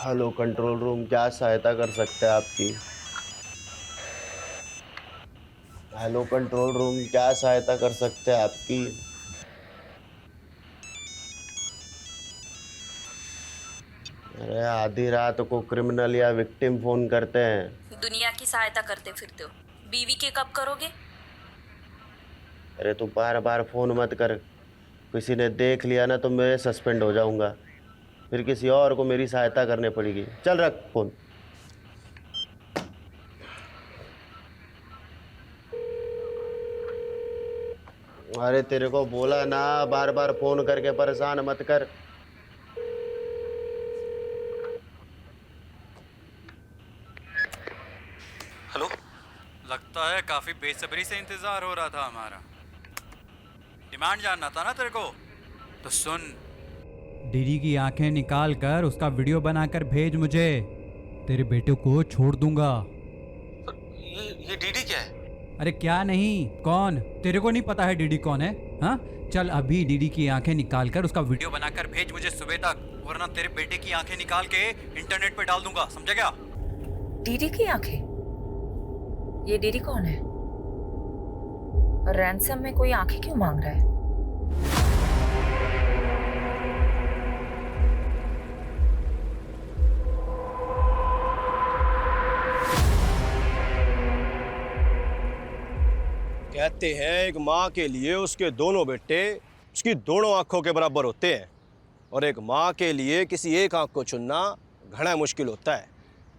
Hello control room, क्या सहायता कर सकते हैं आपकी? हेलो कंट्रोल रूम, क्या सहायता कर सकते हैं आपकी? अरे आधी रात को क्रिमिनल या विक्टिम फोन करते हैं। दुनिया की सहायता करते फिरते हो, बीवी के कब करोगे? अरे तू बार बार फोन मत कर। किसी ने देख लिया ना तो मैं सस्पेंड हो जाऊंगा। फिर किसी और को मेरी सहायता करनी पड़ेगी। चल रख फोन। अरे तेरे को बोला ना, बार बार फोन करके परेशान मत कर। हेलो। लगता है काफी बेसब्री से इंतजार हो रहा था हमारा। डिमांड जानना था ना तेरे को, तो सुन। डीडी की आंखें निकाल कर उसका वीडियो बनाकर भेज मुझे। तेरे बेटे को छोड़ दूंगा। ये डीडी क्या है? अरे क्या नहीं, कौन? तेरे को नहीं पता है डीडी कौन है? हाँ, चल अभी डीडी की आंखें निकाल कर उसका वीडियो बनाकर भेज मुझे सुबह तक, वरना तेरे बेटे की आंखें निकाल के इंटरनेट पे डाल दूंगा, समझा क्या? डीडी की आंखें? ये डीडी कौन है? और रैंसम में कोई आंखें क्यों मांग रहा है? कहते हैं एक माँ के लिए उसके दोनों बेटे उसकी दोनों आंखों के बराबर होते हैं, और एक माँ के लिए किसी एक आंख को चुनना घना मुश्किल होता है।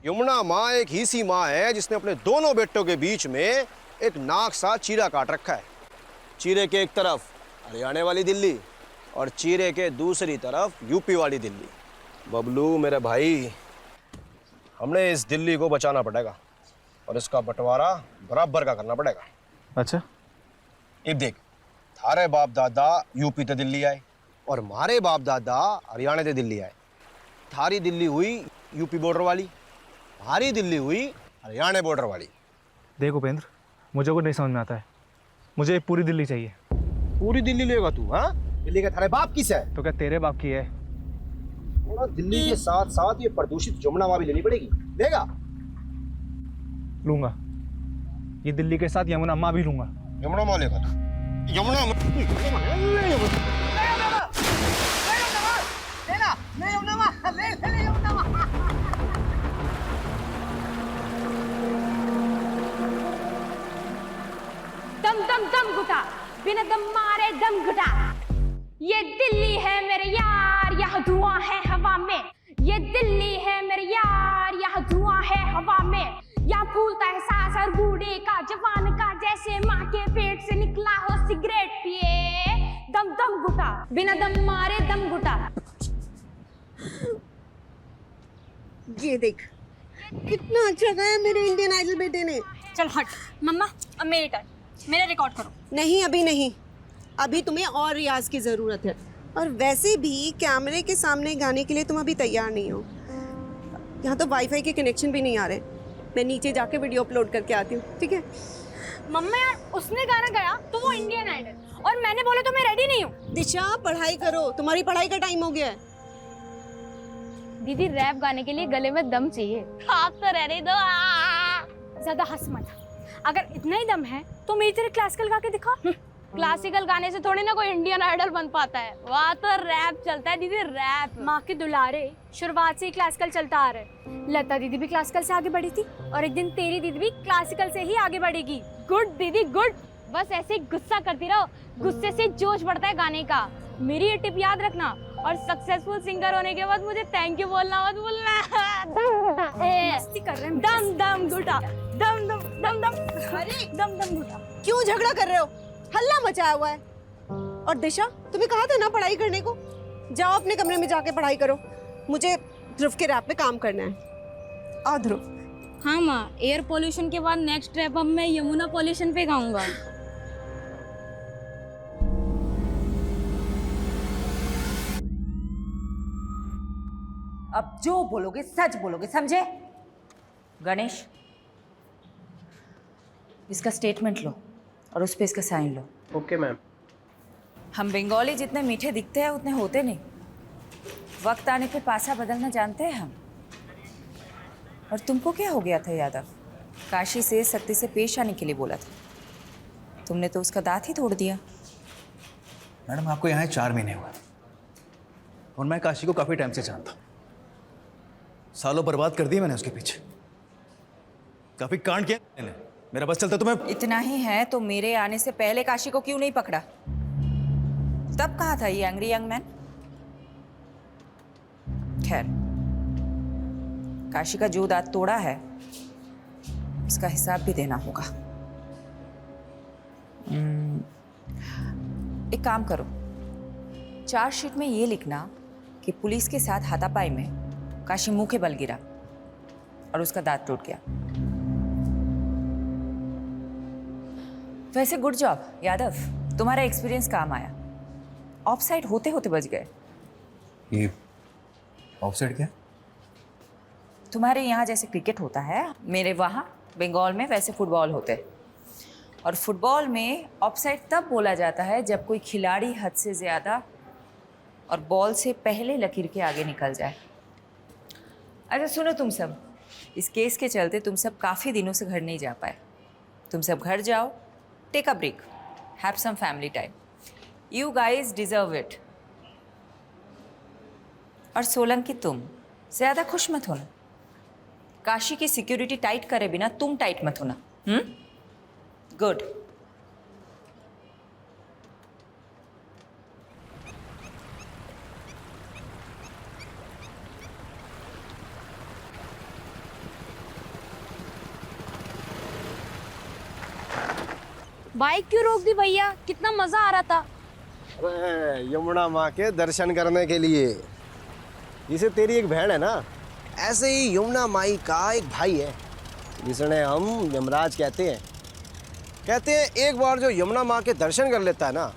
यमुना माँ एक ही सी माँ है जिसने अपने दोनों बेटों के बीच में एक नाक सा चीरा काट रखा है। चीरे के एक तरफ हरियाणा वाली दिल्ली और चीरे के दूसरी तरफ यूपी वाली दिल्ली। बबलू मेरे भाई, हमने इस दिल्ली को बचाना पड़ेगा और इसका बंटवारा बराबर का करना पड़ेगा। अच्छा, अब देख, थारे बाप दादा यूपी ते दिल्ली आए और मारे बाप दादा हरियाणा ते दिल्ली आए। थारी दिल्ली हुई यूपी बॉर्डर वाली, हमारी दिल्ली हुई हरियाणा बॉर्डर वाली। देख उपेंद्र, मुझे कुछ नहीं समझ में आता है। मुझे एक पूरी दिल्ली चाहिए। पूरी दिल्ली लेगा तू? हाँ, दिल्ली का थारे बाप किस है? तो क्या तेरे बाप की है? और दिल्ली के साथ साथ ये प्रदूषित जमुना माँ भी लेनी पड़ेगी। लेगा? लूंगा। ये दिल्ली के साथ यमुना माँ भी लूंगा। यमुना माँ लेगा तू? यमुना दम दम दम घुटा, बिना दम मारे दम घुटा। ये दिल्ली है मेरे यार, यहाँ धुआं है हवा में। ये दिल्ली है मेरे यार, यहाँ धुआं है हवा में। यहाँ फूलता है सांस हर बूढ़े का, जवान का, जैसे माँ के पेट से निकला हो सिगरेट पिए। दम दम घुटा, बिना दम मारे दम घुटा। ये देख, कितना अच्छा गाया मेरे इंडियन आइडल बेटे ने। चल हट मम्मा, अब मेरी टर्न, मेरा रिकॉर्ड करो। नहीं, अभी नहीं, अभी तुम्हें और रियाज की ज़रूरत है। और वैसे भी कैमरे के सामने गाने के लिए तुम अभी तैयार नहीं हो। यहाँ तो वाईफाई के कनेक्शन भी नहीं आ रहे। मैं नीचे जाके वीडियो अपलोड करके आती हूँ, ठीक है? मम्मा यार, उसने गाना गाया तो वो इंडियन आइडल, और मैंने बोला तो मैं रेडी नहीं हूँ। दिशा, पढ़ाई करो, तुम्हारी पढ़ाई का टाइम हो गया है। दीदी, रैप गाने के लिए गले में दम चाहिए। आप तो रहने दो। ज्यादा हंस मत। अगर इतना ही दम है तो मेरी तरह क्लासिकल गा के दिखा। क्लासिकल गाने से थोड़ी ना कोई इंडियन आइडल बन पाता है। वहाँ तो रैप चलता है दीदी, रैप। माँ के दुलारे, शुरुआत से ही क्लासिकल चलता आ रहा है। लता दीदी भी क्लासिकल से आगे बढ़ी थी, और एक दिन तेरी दीदी भी क्लासिकल से ही आगे बढ़ेगी। गुड दीदी, गुड। बस ऐसे ही गुस्सा करती रहो, गुस्से से जोश बढ़ता है गाने का। मेरी ये टिप याद रखना, और सक्सेसफुल सिंगर होने के बाद मुझे थैंक यू बोलना मत भूलना। मस्ती कर रहे हैं। दम दम घुटा, दम दम दम दम, अरे दम दम घुटा। क्यों झगड़ा कर रहे हो? हल्ला मचाया हुआ है। और दिशा, तुम्हें कहा था ना पढ़ाई करने को। जाओ अपने कमरे में जाके पढ़ाई करो। मुझे ध्रुव के रैप पे काम करना है। आओ ध्रुव। हाँ माँ, एयर पोल्यूशन के बाद नेक्स्ट रैप अब मैं यमुना पोल्यूशन पे गाऊंगा। अब जो बोलोगे सच बोलोगे, समझे? गणेश, इसका स्टेटमेंट लो और उस पे इसका साइन लो। Okay ma'am. हम बंगाली जितने मीठे दिखते हैं उतने होते नहीं। वक्त आने पे पासा बदलना जानते हैं हम। और तुमको क्या हो गया था यादव? काशी से सख्ती से पेश आने के लिए बोला था, तुमने तो उसका दांत ही तोड़ दिया। मैडम आपको यहाँ 4 महीने हुए और मैं काशी को काफ़ी टाइम से जानता हूँ। सालों बर्बाद कर दिए मैंने उसके पीछे, काफ़ी कांड किया मैंने। मेरा बस चलता तो मैं इतना ही है तो मेरे आने से पहले काशी को क्यों नहीं पकड़ा? तब कहाँ था ये एंग्री यंग मैन? खैर, काशी का जो दांत तोड़ा है उसका हिसाब भी देना होगा। एक काम करो, चार्जशीट में ये लिखना कि पुलिस के साथ हाथापाई में काशी मुंह के बल गिरा और उसका दांत टूट गया। वैसे गुड जॉब यादव, तुम्हारा एक्सपीरियंस काम आया। ऑफसाइड होते होते बच गए। ये ऑफसाइड क्या? तुम्हारे यहाँ जैसे क्रिकेट होता है, मेरे वहाँ बंगाल में वैसे फुटबॉल होते हैं। और फुटबॉल में ऑफसाइड तब बोला जाता है जब कोई खिलाड़ी हद से ज़्यादा और बॉल से पहले लकीर के आगे निकल जाए। अच्छा सुनो तुम सब, इस केस के चलते तुम सब काफ़ी दिनों से घर नहीं जा पाए। तुम सब घर जाओ, take a break, have some family time. You guys deserve it. और सोलंकी तुम ज़्यादा खुश मत होना। काशी की सिक्योरिटी टाइट करे बिना तुम टाइट मत होना। गुड। बाइक क्यों रोक दी भैया? कितना मजा आ रहा था। अरे यमुना माँ के दर्शन करने के लिए। जिसे तेरी एक बहन है ना, ऐसे ही यमुना माई का एक भाई है जिसने हम यमराज कहते हैं। कहते हैं एक बार जो यमुना माँ के दर्शन कर लेता है ना,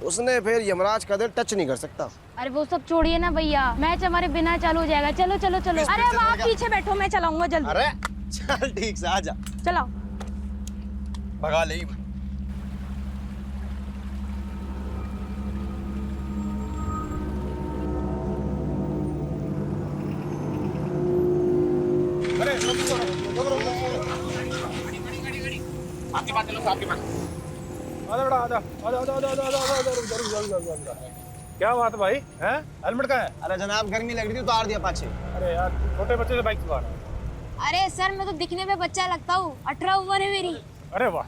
उसने फिर यमराज का दिल टच नहीं कर सकता। अरे वो सब छोड़िए ना भैया, मैच हमारे बिना चालू हो जाएगा। चलो चलो चलो। अरे अब आप पीछे बैठो, मैं चलाऊंगा जल्दी। अरे चल ठीक से आजा, चलाओ। भगा ले। आपके पास चलो, आपके पास। आजा बेटा, आजा आजा आजा आजा आजा आजा आजा। क्या बात है भाई? हैं? हेलमेट कहाँ है? अरे जनाब गर्मी लग रही थी, उतार दिया पाछे। अरे यार, छोटे बच्चे से बाइक चला रहा है। अरे सर, मैं तो दिखने में बच्चा लगता हूँ। 18 उम्र है मेरी। अरे वाह,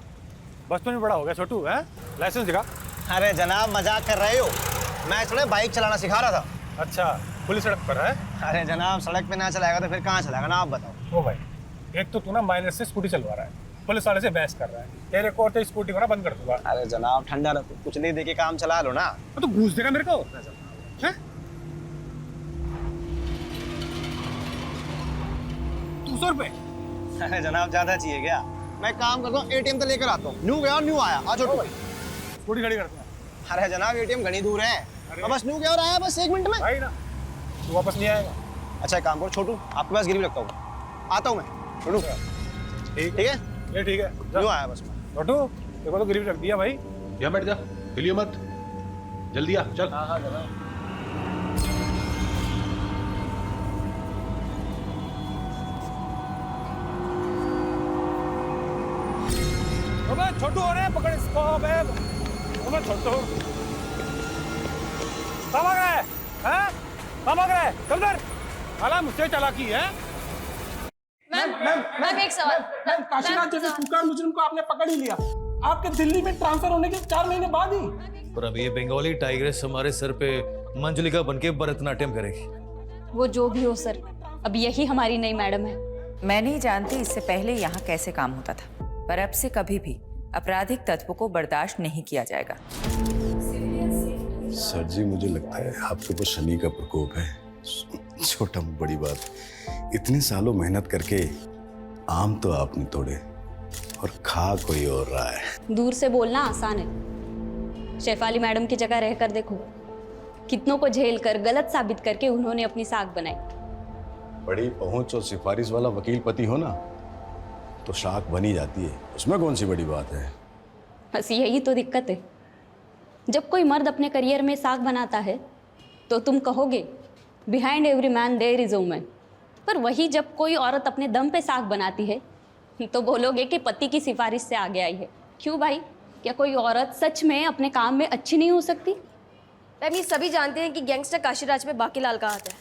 बचपन में बड़ा हो गया छोटू। है लाइसेंस दिखा। अरे जनाब मजाक कर रहे हो, मैं थोड़ा बाइक चलाना सिखा रहा था। अच्छा, पुलिस सड़क पर है? अरे जनाब सड़क पे ना चलाएगा तो फिर कहाँ चलाएगा ना, आप बताओ। ओ भाई, एक तो तू ना माइनर से स्कूटी चलवा रहा है, पुलिस वाले से बहस कर रहा है। तेरे को तो स्कूटी को ना बंद कर दूंगा। अरे जनाब ठंडा रखो, कुछ नहीं दे के काम चला लो ना। तो घूस देगा मेरे को? हैं? 200 रुपए? अरे जनाब ज्यादा चाहिए क्या? मैं काम करता हूँ, एटीएम तो लेकर आता हूँ। न्यू गया और न्यू आया। आ जाओ। स्कूटी खड़ी करता हूँ। अरे जनाब एटीएम घनी दूर है, बस न्यू गया और आया, बस 1 मिनट में। भाई ना, तू वापस नहीं आएगा। अच्छा एक काम करो छोटू, आपके पास गिरवी रखता हूँ, आता हूँ मैं। छोटू ठीक है, ये ठीक है। न्यू आया बस। छोटू, देखो तो गिरवी रख दिया भाई। यहाँ बैठ जा, हिलियो मत, जल्दी आ, चल। हाँ हाँ जनाब। अबे छोटू, अरे पकड़ इसको। अबे छोटू, कहाँ भाग रहा है? हैं? कहाँ भाग रहा है? चल इधर। साला मुझसे चालाकी है। मैम एक सवाल। काशीनाथ जैसे कुख्यात मुजरिम को आपने पकड़ ही लिया, आपके दिल्ली में ट्रांसफर होने के 4 महीने बाद ही। और अब ये बंगाली टाइग्रेस हमारे सर पे मंजलिका बनके भरतनाट्यम करेगी। वो जो भी हो सर, अब यही हमारी नई मैडम है। मैं नहीं जानती इससे पहले यहाँ कैसे काम होता था, पर अब से कभी भी आपराधिक तत्वों को बर्दाश्त नहीं किया जाएगा। सर जी मुझे लगता है आपके ऊपर शनि का प्रकोप है। छोटा बड़ी बात, इतने सालों मेहनत करके आम तो आपने तोड़े और खा कोई और रहा है। दूर से बोलना आसान है, शेफाली मैडम की जगह रहकर देखो। कितनों को झेल कर गलत साबित करके उन्होंने अपनी साख बनाई। बड़ी पहुंच और सिफारिश वाला वकील पति हो ना तो शाख बनी जाती है, उसमें कौन सी बड़ी बात है। बस यही तो दिक्कत है, जब कोई मर्द अपने करियर में साख बनाता है तो तुम कहोगे behind every man there is a woman, पर वही जब कोई औरत अपने दम पे साग बनाती है तो बोलोगे कि पति की सिफारिश से आगे आई है। क्यों भाई, क्या कोई औरत सच में अपने काम में अच्छी नहीं हो सकती? मैम ये सभी जानते हैं कि गैंगस्टर काशीराज में बाकीलाल का हाथ है।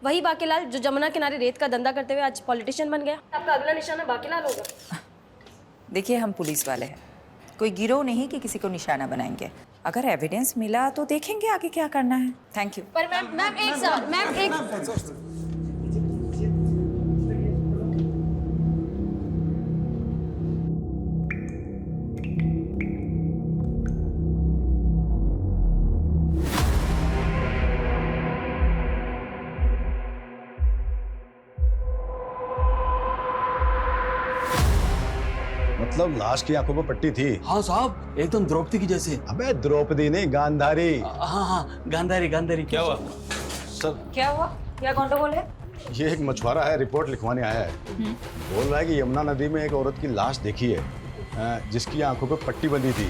वही बाकीलाल जो जमुना किनारे रेत का धंधा करते हुए आज पॉलिटिशियन बन गया। आपका अगला निशाना बाकीलाल होगा। देखिए हम पुलिस वाले हैं, कोई गिरोह नहीं कि किसी को निशाना बनाएंगे। अगर एविडेंस मिला तो देखेंगे आगे क्या करना है। Thank you. पर मैम एक मतलब लाश की आंखों पर पट्टी थी? हाँ साहब, एकदम द्रौपदी की जैसे। अबे द्रौपदी नहीं, गांधारी। हाँ हाँ, गांधारी गांधारी। क्या हुआ सर? क्या हुआ? क्या गंडगोल है? ये एक मछुआरा है, रिपोर्ट लिखवाने आया है। बोल रहा है कि यमुना नदी में एक औरत की लाश देखी है जिसकी आंखों पर पट्टी बंधी थी।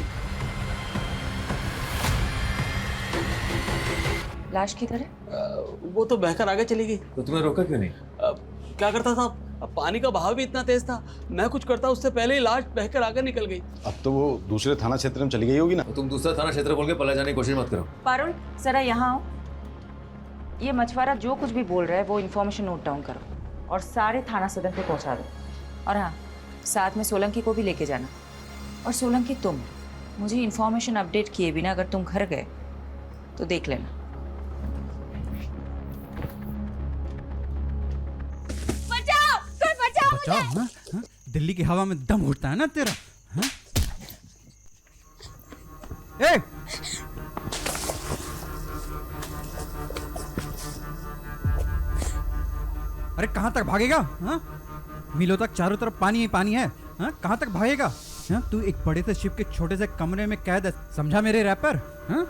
लाश किधर है? वो तो बहकर आगे चली गई। तो तुम्हें रोका क्यों नहीं? क्या करता था? अब पानी का बहाव भी इतना तेज था, मैं कुछ करता उससे पहले ही लाश बहकर आगे निकल गई। अब तो वो दूसरे थाना क्षेत्र में चली गई होगी ना? तो तुम दूसरा थाना क्षेत्र बोल के पला जाने की कोशिश मत करो। पारुल जरा यहाँ आओ। ये मछुआरा जो कुछ भी बोल रहा है वो इन्फॉर्मेशन नोट डाउन करो और सारे थाना सदर पे पहुँचा दो। और हाँ, साथ में सोलंकी को भी लेके जाना। और सोलंकी तुम मुझे इन्फॉर्मेशन अपडेट किए बिना अगर तुम घर गए तो देख लेना। बचाओ? हाँ? हाँ? दिल्ली की हवा में दम घुटता है ना तेरा? हाँ? ए! अरे कहाँ तक भागेगा? हाँ? मीलों तक चारों तरफ पानी ही पानी है। हाँ? कहाँ तक भागेगा? हाँ? तू एक बड़े से शिप के छोटे से कमरे में कैद है, समझा मेरे रैपर? हाँ?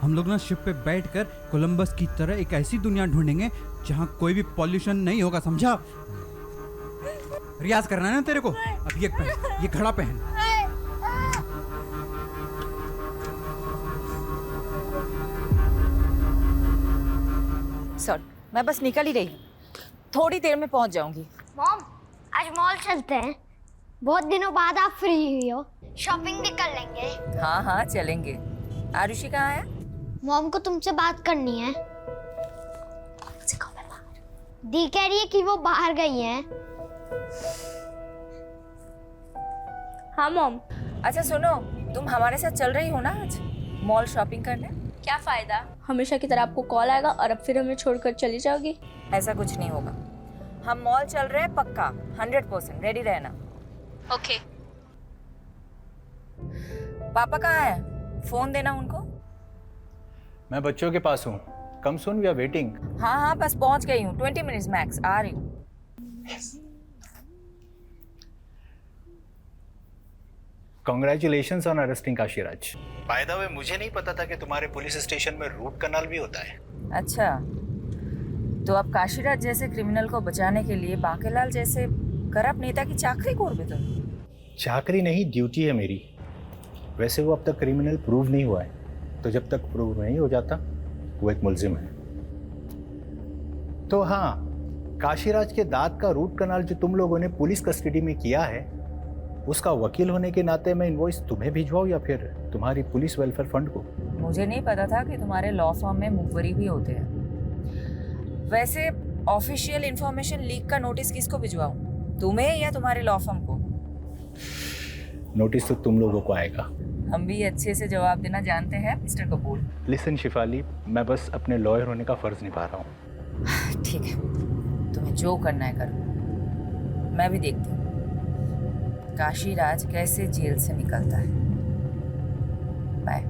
हम लोग ना शिप पे बैठकर कोलंबस की तरह एक ऐसी दुनिया ढूंढेंगे जहाँ कोई भी पॉल्यूशन नहीं होगा, समझा? रियाज करना है ना तेरे को? अब ये पहन, ये घड़ा पहन। सर मैं बस निकल ही रही हूँ, थोड़ी देर में पहुँच जाऊंगी। मॉम, आज मॉल चलते हैं। बहुत दिनों बाद आप फ्री हुई हो, शॉपिंग भी कर लेंगे। हाँ हाँ चलेंगे। आरुषि कहाँ है? मॉम को तुमसे बात करनी है। दी कह रही है कि वो बाहर गई हैं। हाँ मॉम। अच्छा सुनो, तुम हमारे साथ चल रही हो ना आज मॉल शॉपिंग करने? क्या फायदा, हमेशा की तरह आपको कॉल आएगा और अब फिर हमें छोड़कर चली जाओगी। ऐसा कुछ नहीं होगा, हम मॉल चल रहे हैं पक्का, 100%। रेडी रहना। ओके। पापा कहाँ है? फोन देना उनको। मैं बच्चों के पास हूँ। कम सून, वी आर वेटिंग। हाँ हाँ बस पहुँच गई हूँ, 20 मिनट्स मैक्स, आ रही हूँ। Congratulations on arresting Kashiraj. By the way, मुझे नहीं पता था कि तुम्हारे पुलिस स्टेशन में रूट कनाल भी होता है। अच्छा, तो अब काशीराज जैसे क्रिमिनल को बचाने के लिए बाकेलाल जैसे करप्ट नेता की चाकरी को भी तो? चाकरी नहीं, ड्यूटी है मेरी। वैसे वो अब तक क्रिमिनल प्रूव नहीं हुआ है, तो जब तक प्रूव नहीं हो जाता वो एक मुलजिम है। तो हाँ, काशीराज के दांत का रूट कनाल जो तुम लोगों ने पुलिस कस्टडी में किया है, उसका वकील होने के नाते मैं इनवॉइस तुम्हें भिजवाऊं या फिर तुम्हारी पुलिस वेलफेयर फंड को? मुझे नहीं पता था कि तुम्हारे लॉ फर्म में मुखबरी भी होते हैं। वैसे ऑफिशियल इंफॉर्मेशन लीक का नोटिस किसको भिजवाऊं, तुम्हें या तुम्हारे लॉ फर्म को? नोटिस तो तुम लोगों को आएगा। हम भी अच्छे से जवाब देना जानते हैं मिस्टर कपूर। लिसन शिफाली, मैं बस अपने लॉयर होने का फर्ज निभा रहा हूँ। ठीक है, तुम्हें जो करना है करो, मैं भी देखती हूँ काशीराज कैसे जेल से निकलता है। बाय।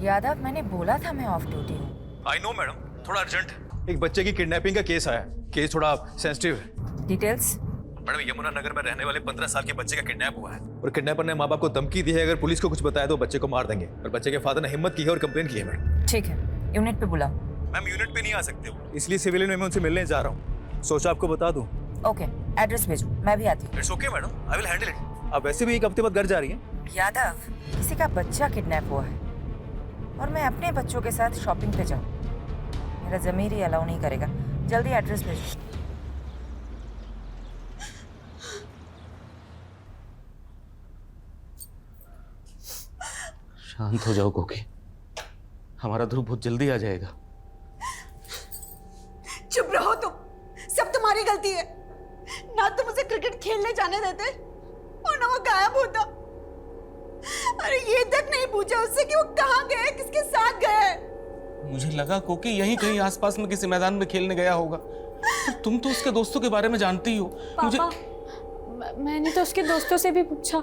यादव, मैंने बोला था मैं ऑफ ड्यूटी हूँ। आई नो मैडम, थोड़ा अर्जेंट। एक बच्चे की किडनैपिंग का केस आया। केस थोड़ा सेंसिटिव है। डिटेल्स? मैडम, यमुना नगर में रहने वाले 15 साल के बच्चे का किडनैप हुआ है और किडनैपर ने माँ बाप को धमकी दी है अगर पुलिस को कुछ बताया तो बच्चे को मार देंगे। और बच्चे के फादर ने हिम्मत की है और कंप्लेन की है। मैडम ठीक है, यूनिट पे बुलाओ। मैम, यूनिट पे नहीं आ सकते हो, इसलिए सिविलियन में मैं उनसे मिलने जा रहा हूँ। सोचा आपको बता दूँ। ओके, एड्रेस भेजो, मैं भी आती हूँ। It's okay madam, I will handle it. आप वैसे भी एक हफ्ते बाद घर जा रही हैं, यादव, किसी का बच्चा किडनैप हुआ है और मैं अपने बच्चों के साथ शॉपिंग पे जाऊँ, मेरा ज़मीर ही अलाउ नहीं करेगा। जल्दी एड्रेस भेजो। शांत हो जाओ कोकी, हमारा ध्रुव बहुत जल्दी आ जाएगा। चुप रहो तुम, सब तुम्हारी गलती है। ना तुम उसे क्रिकेट खेलने जाने देते और ना वो गायब होता। अरे ये तक नहीं पूछा उससे कि वो कहाँ गए, किसके साथ गए। मुझे लगा कोकी यहीं कहीं आसपास में किसी मैदान में खेलने गया होगा। तुम तो उसके दोस्तों के बारे में जानती हो। पापा, मैंने तो उसके दोस्तों से भी पूछा,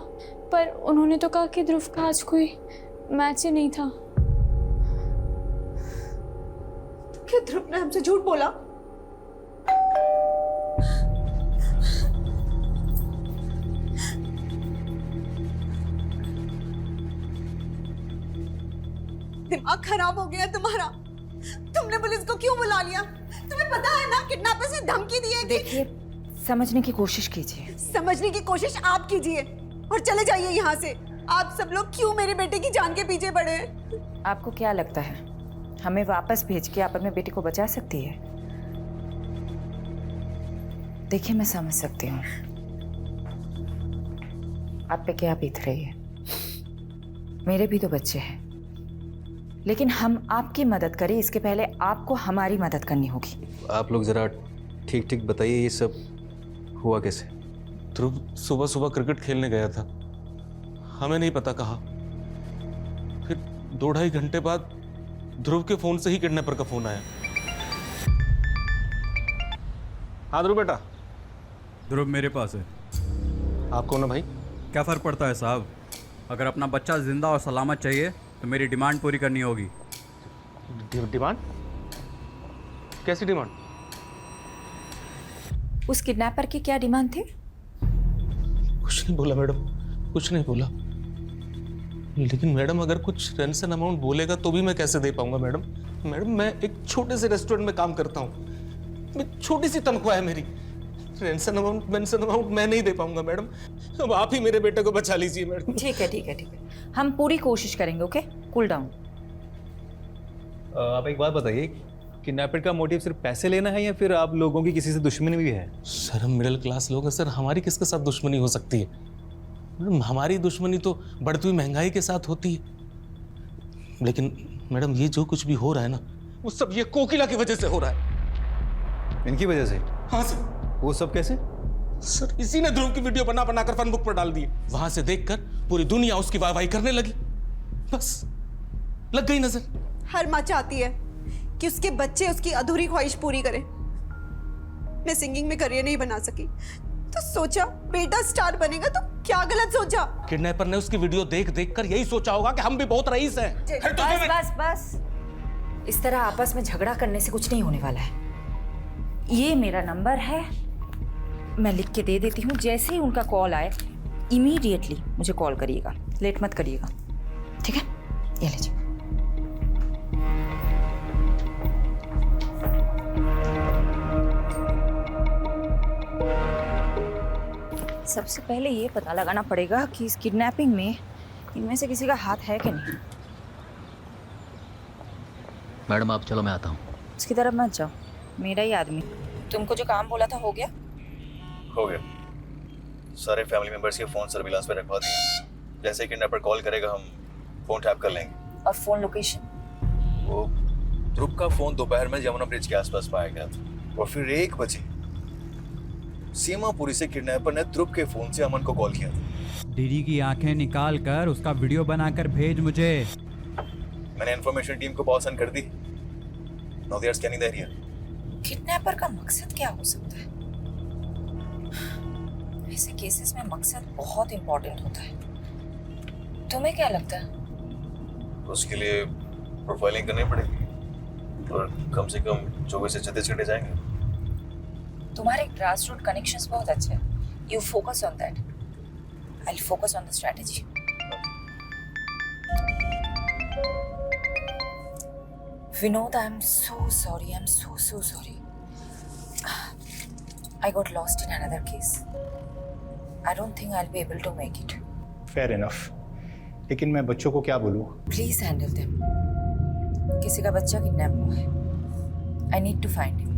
पर उन्होंने तो कहा कि ध्रुव का आज कोई मैच ही नहीं था। क्या ध्रुव ने हमसे झूठ बोला? दिमाग खराब हो गया तुम्हारा। तुमने पुलिस को क्यों बुला लिया? तुम्हें पता है ना किडनैपर से धमकी दी है। देखिए, समझने की कोशिश कीजिए। समझने की कोशिश आप कीजिए और चले जाइए यहाँ से। आप सब लोग क्यों मेरे बेटे की जान के पीछे पड़े हैं? आपको क्या लगता है हमें वापस भेज के आप अपने बेटे को बचा सकती है? देखिए, मैं समझ सकती हूँ आप पे क्या बीत रही है। मेरे भी तो बच्चे हैं, लेकिन हम आपकी मदद करें इसके पहले आपको हमारी मदद करनी होगी। आप लोग जरा ठीक ठीक बताइए, ये सब हुआ कैसे? ध्रुव सुबह सुबह क्रिकेट खेलने गया था, हमें नहीं पता कहाँ। फिर 2-2.5 घंटे बाद ध्रुव के फोन से ही किडनैपर का फोन आया। हाँ ध्रुव बेटा। ध्रुव मेरे पास है। आप कौन है भाई? क्या फ़र्क पड़ता है साहब, अगर अपना बच्चा जिंदा और सलामत चाहिए तो मेरी डिमांड पूरी करनी होगी। डिमांड? कैसी डिमांड? उस किडनैपर की क्या डिमांड थी? कुछ नहीं बोला मैडम, कुछ नहीं बोला। लेकिन मैडम अगर कुछ रेंसन अमाउंट बोलेगा तो भी मैं कैसे दे पाऊंगा मैडम? मैडम मैं एक छोटे से रेस्टोरेंट में काम करता हूँ, छोटी सी तनख्वाह है मेरी। रेंसन अमाउंट मैं नहीं दे पाऊंगा मैडम। अब आप ही मेरे बेटे को बचा लीजिए मैडम। ठीक है ठीक है ठीक है, हम पूरी कोशिश करेंगे। Okay, cool down. आप एक बात बताइए, किडनैपर का मोटिव सिर्फ पैसे लेना है या फिर आप लोगों की किसी से दुश्मनी भी है? सर हम मिडिल क्लास लोग हैं सर, हमारी किसके साथ दुश्मनी हो सकती है? मैडम हमारी दुश्मनी तो बढ़ती हुई महंगाई के साथ होती है। लेकिन मैडम ये जो कुछ भी हो रहा है ना, वो सब ये कोकिला की वजह से हो रहा है। इनकी वजह से? हाँ सर। वो सब कैसे? सर इसी ने ध्रुव की वीडियो बना कर फन बुक पर डाल दी। वहां से देखकर पूरी दुनिया उसकी वाहवाही करने लगी, बस लग गई नजर। हर माँ चाहती है कि उसके बच्चे उसकी अधूरी ख्वाहिश पूरी करें। मैं सिंगिंग में करियर नहीं बना सकी तो सोचा बेटा स्टार बनेगा, तो क्या गलत सोचा? किडनैपर ने उसकी वीडियो देख कर यही सोचा होगा कि हम भी बहुत रईस हैं। बस बस बस, इस तरह आपस में झगड़ा करने से कुछ नहीं होने वाला है। ये मेरा नंबर है, मैं लिख के दे देती हूँ। जैसे ही उनका कॉल आए इमीडिएटली मुझे कॉल करिएगा, लेट मत करिएगा, ठीक है? ये लीजिए। सबसे पहले ये पता लगाना पड़ेगा कि इस किडनैपिंग में इनमें से किसी का हाथ है कि नहीं। मैडम आप चलो, मैं आता हूँ। उसकी तरफ मत जाओ, मेरा ही आदमी। तुमको जो काम बोला था हो गया? हो गया। सारे फैमिली मेंबर्स के फोन सर्विलांस पे रखवा दिए। जैसे ही किडनैपर कॉल करेगा हम फोन टैप कर लेंगे। और फोन लोकेशन? वो ध्रुव का फोन दोपहर में यमुना ब्रिज के आसपास पाया गया था और फिर 1 बजे सीमापुरी से किडनैपर ने ध्रुव के फोन से अमन को कॉल किया था। डीडी की आंखें निकाल कर उसका वीडियो बनाकर भेज मुझे। मैंने इन्फॉर्मेशन टीम को कॉल सेंड कर दी। Now they are scanning the area. Kidnapper का मकसद क्या हो सकता है? ऐसे केसेस में मकसद बहुत इंपॉर्टेंट होता है। तुम्हें क्या लगता है? उसके लिए प्रोफाइलिंग करनी पड़ेगी और कम से कम 24 से 36 घंटे जाएंगे। तुम्हारे ग्रासरूट कनेक्शंस बहुत अच्छे हैं। You focus on that, I will focus on the strategy. Vinod, I'm so sorry. I'm so sorry. I got lost in another case. I don't think I'll be able to make it. Fair enough. लेकिन मैं बच्चों को क्या बोलूँ? Please handle them. किसी का बच्चा kidnap हुआ है। I need to find him.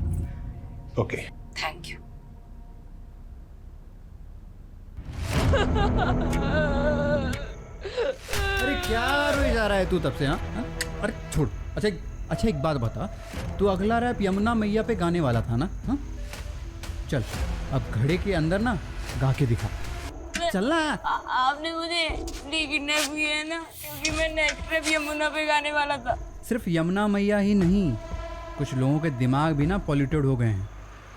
Okay. Thank you. अरे क्या रोई जा रहा है तू तब से? हाँ, अरे छोड़। अच्छा एक बात बता, तू अगला रैप यमुना मैया पे गाने वाला था ना? हाँ, चल अब घड़े के अंदर ना गा के दिखा। चल ना। आपने मुझे इसलिए किडनैप किया है ना क्योंकि मैं नेक्स्ट रैप यमुना पे गाने वाला था। सिर्फ यमुना मैया ही नहीं, कुछ लोगों के दिमाग भी ना पॉल्यूटेड हो गए हैं।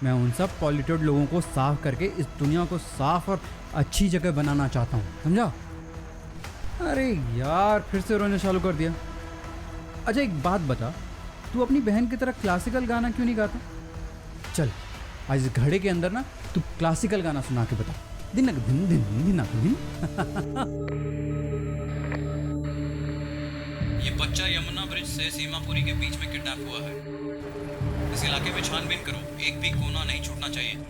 मैं उन सब पॉल्यूटेड लोगों को साफ करके इस दुनिया को साफ और अच्छी जगह बनाना चाहता हूँ, समझा? अरे यार फिर से रोने चालू कर दिया। अच्छा एक बात बता, तू अपनी बहन की तरह क्लासिकल गाना क्यों नहीं गाता? चल आज इस घड़े के अंदर ना तू क्लासिकल गाना सुना के बता। दिनक दिन दिन दिनक दिन। ये बच्चा यमुना ब्रिज से सीमापुरी के बीच में किडनैप हुआ है। इस इलाके में छानबीन करो, एक भी कोना नहीं छूटना चाहिए।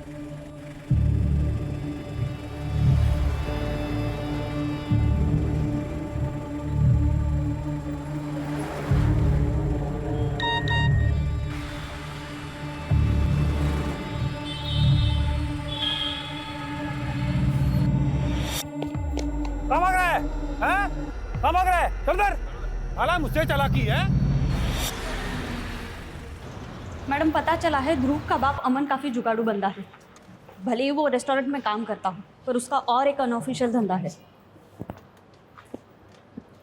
कहाँ भाग रहा है? हैं? कहाँ भाग रहा है? चल इधर। साला मुझसे चालाकी है। मैडम पता चला है ध्रुव का बाप अमन काफ़ी जुगाड़ू बंदा है। भले ही वो रेस्टोरेंट में काम करता हो पर उसका और एक अनऑफिशियल धंधा है।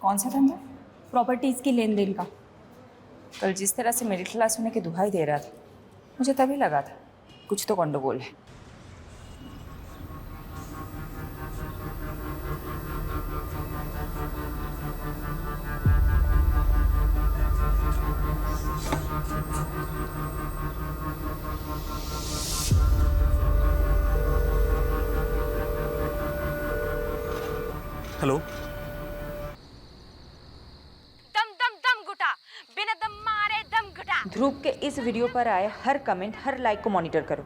कौन सा धंधा? प्रॉपर्टीज़ की लेन देन का। कल जिस तरह से मिडिल क्लास होने की दुहाई दे रहा था, मुझे तभी लगा था कुछ तो गंडगोल है। हेलो। दम दम दम घुटा, बिना दम मारे दम घुटा। ध्रुव के इस वीडियो पर आए हर कमेंट, हर लाइक को मॉनिटर करो।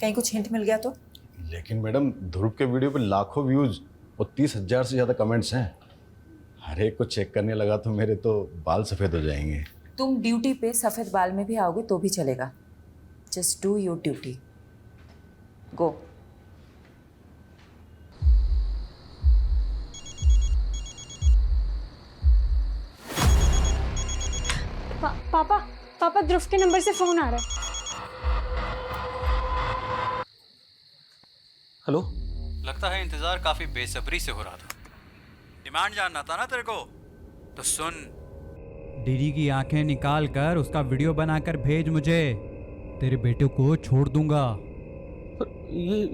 कहीं कुछ हिंट मिल गया तो? लेकिन मैडम ध्रुव के वीडियो पे लाखों व्यूज और 30,000 से ज़्यादा कमेंट्स हैं। हर एक को चेक करने लगा तो मेरे तो बाल सफ़ेद हो जाएंगे। तुम ड्यूटी पे सफ़ेद बाल में भी आओगे तो भी चलेगा। Just do your duty. Go. पापा ध्रुव के नंबर से फोन आ रहा है। हेलो। लगता है इंतजार काफी बेसब्री से हो रहा था। डिमांड जानना था ना तेरे को, तो सुन। डीडी की आंखें निकाल कर उसका वीडियो बनाकर भेज मुझे। तेरे बेटे को छोड़ दूंगा।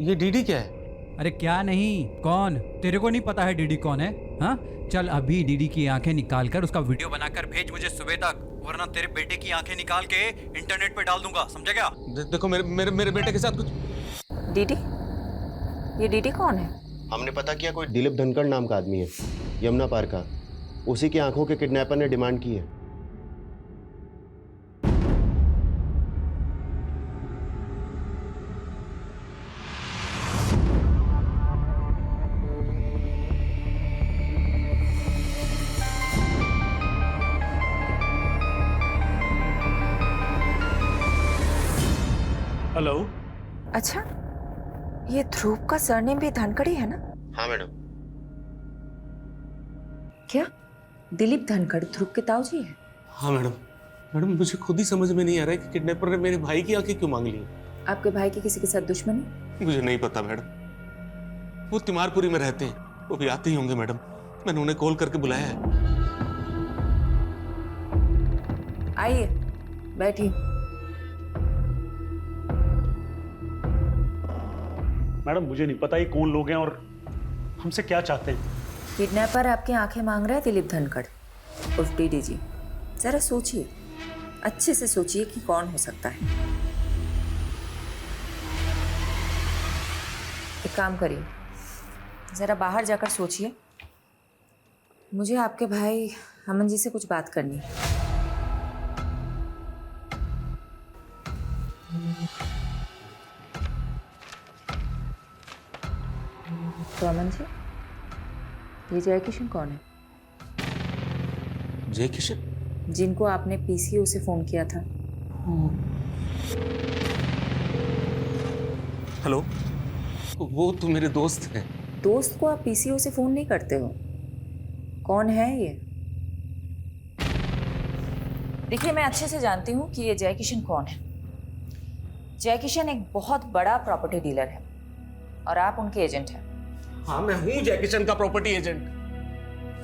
ये डीडी क्या है? अरे क्या नहीं, कौन? तेरे को नहीं पता है डीडी कौन है? हाँ, चल अभी डीडी की आंखें निकाल कर उसका वीडियो बनाकर भेज मुझे सुबह तक, वरना तेरे बेटे की आंखें निकाल के इंटरनेट पे डाल दूंगा, समझा क्या? देखो मेरे बेटे के साथ कुछ। डीडी? ये डीडी कौन है? हमने पता किया, कोई दिलीप धनखड़ नाम का आदमी है, यमुना पार का। उसी की आंखों के किडनैपर ने डिमांड की है। हेलो। अच्छा, ये ध्रुव का सरनेम भी धनखड़ ही है ना? हाँ मैडम। क्या दिलीप धनखड़ ध्रुव के ताऊजी है? हाँ मैडम मुझे खुद ही समझ में नहीं आ रहा है कि किडनैपर ने मेरे भाई की आंखें क्यों मांग ली। आपके भाई की किसी के साथ दुश्मनी? मुझे नहीं पता मैडम। वो तिमारपुरी में रहते हैं, वो भी आते ही होंगे मैडम। मैंने उन्हें कॉल करके बुलाया है। आइए बैठिए। मैडम मुझे नहीं पता ये कौन लोग हैं और हमसे क्या चाहते हैं। किडनैपर आपकी आंखें मांग रहा है दिलीप धनखड़ उर्फ डीडी जी। जरा सोचिए, अच्छे से सोचिए कि कौन हो सकता है। एक काम करिए, जरा बाहर जाकर सोचिए। मुझे आपके भाई अमन जी से कुछ बात करनी है। तो अमन जी, ये जय किशन कौन है? जय किशन? जिनको आपने पीसीओ से फ़ोन किया था। हेलो, वो तो मेरे दोस्त हैं। दोस्त को आप पीसीओ से फ़ोन नहीं करते हो? कौन है ये? देखिए, मैं अच्छे से जानती हूँ कि ये जय किशन कौन है। जय किशन एक बहुत बड़ा प्रॉपर्टी डीलर है और आप उनके एजेंट हैं। हाँ, मैं हूँ जय किशन का प्रॉपर्टी एजेंट,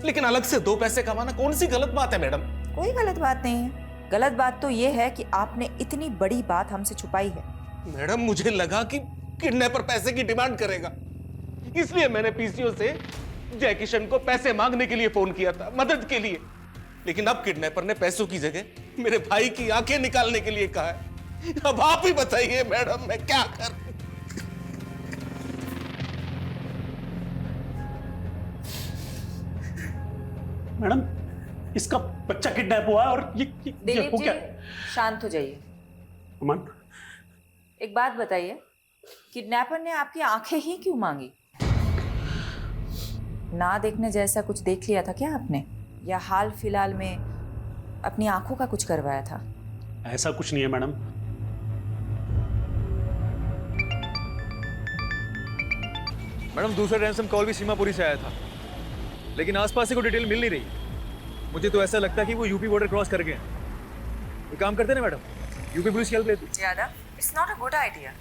लेकिन अलग से 2 पैसे कमाना कौन सी गलत बात है मैडम? कोई गलत बात नहीं है। गलत बात तो ये है कि आपने इतनी बड़ी बात हमसे छुपाई है। मैडम, मुझे लगा कि किडनैपर पैसे की डिमांड करेगा, इसलिए मैंने पीसीओ से जय किशन को पैसे मांगने के लिए फोन किया था, मदद के लिए। लेकिन अब किडनैपर ने पैसों की जगह मेरे भाई की आंखें निकालने के लिए कहा है। अब आप ही बताइए मैडम, मैं क्या करूं? मैडम, इसका बच्चा किडनैप हुआ है और ये दिलीप हो जी, क्या? शांत हो जाइए। अमन, एक बात बताइए, किडनैपर ने आपकी आंखें ही क्यों मांगी? ना देखने जैसा कुछ देख लिया था क्या आपने, या हाल फिलहाल में अपनी आंखों का कुछ करवाया था? ऐसा कुछ नहीं है मैडम। मैडम, दूसरा रैंसम कॉल भी सीमापुरी से आया था, लेकिन आसपास से कोई डिटेल मिल नहीं रही। मुझे तो ऐसा लगता है कि वो यूपी बॉर्डर क्रॉस कर गए। ये काम करते ना मैडम, यूपी पुलिस की हेल्प लेती। ज्यादा it's not a good idea.